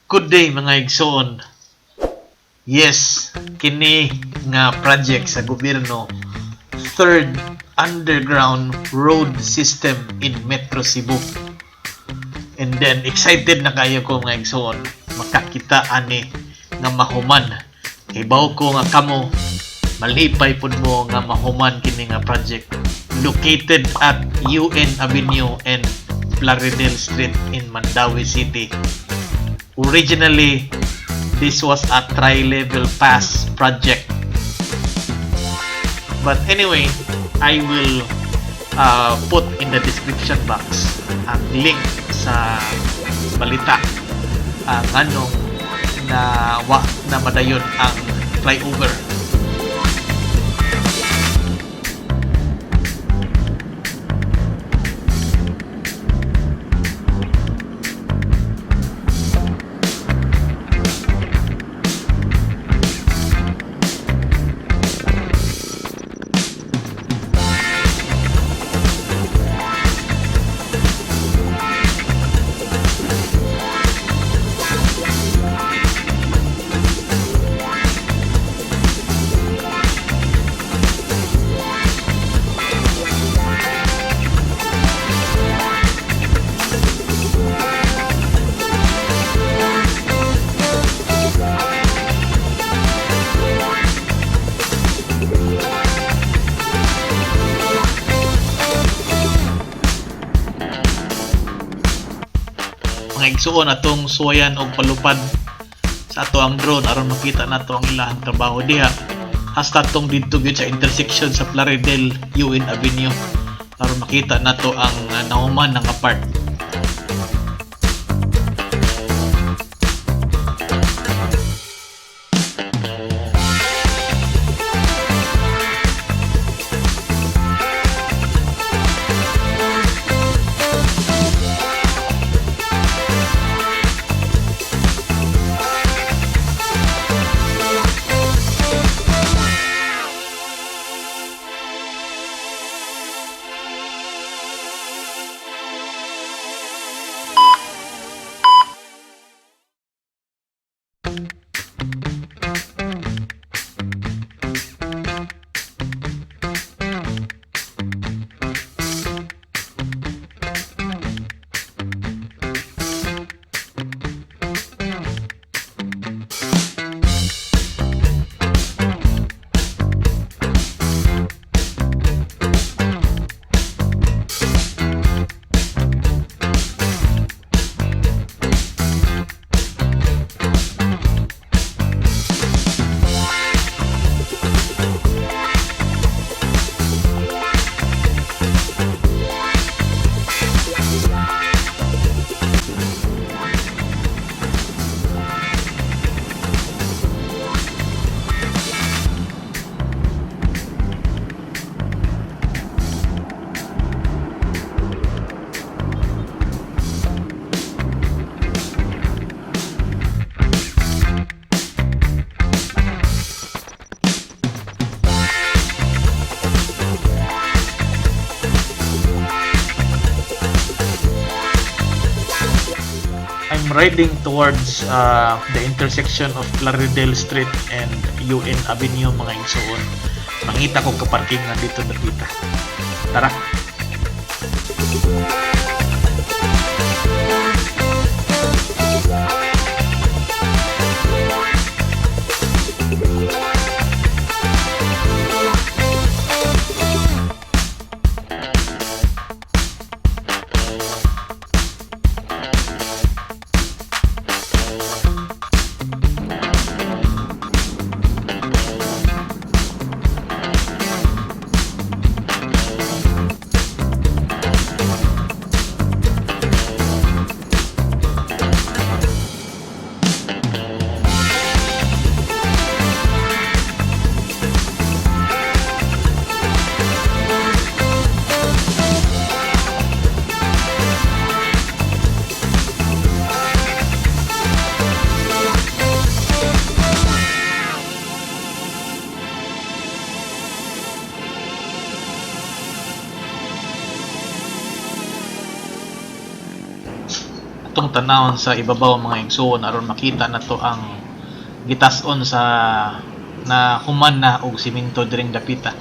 Good day mga Igsuon. Yes, kini nga project sa gobyerno, third underground road system in Metro Cebu. And then excited na kayo ko mga Igsuon, makakita ani nga mahuman. Ibaw ko nga kamo, malipay pud mo nga mahuman kini nga project. Located at UN Avenue and Plaridel Street in Mandaue City. Originally, this was a tri-level pass project. But anyway, I will put in the description box ang link sa balita nganong na madayon ang flyover. Mga Igsuon, atong suwayan og palupad sa ato ang drone aron makita nato ang ilang trabaho diha. Hasta tong dito gyud sa intersection sa Plaridel UN Avenue aron makita nato ang nahuman nga part. Riding towards the intersection of Plaridel Street and UN Avenue mga Igsuon. Mangita ko kaparking na dito nakita. Tara! tanawon sa ibabaw mga igsuon aron makita na to ang gitas-on sa na human na og simento diring dapita.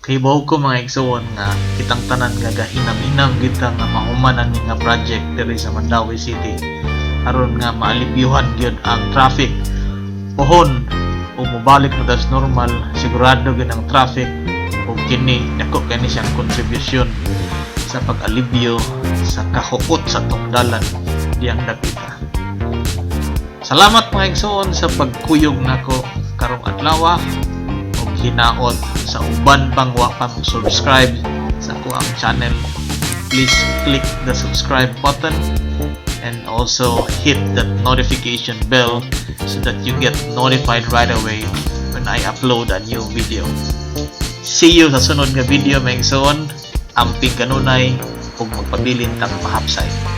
Kay buhok ko mga igsuon nga kitang tanan nga gahinam-hinam kita nga mahumanan ni nga project diri sa Mandaue City aron nga maalibyuhan gyud ang traffic pohon o mobalik na das normal. Sigurado gyud ang traffic ug kini dako kani siyang kontribusyon sa pag-alibyo sa kahuot sa tungdalan diyang dapita. Salamat mga igsuon sa pagkuyog nako karong adlaw ug hinaot sa uban pang wa pa subscribe sa kuang channel. Please click the subscribe button and also hit that notification bell so that you get notified right away when I upload a new video. See you sa sunod nga video mga igsoon. Amping kanunay ug magpabilin tang mahapsay.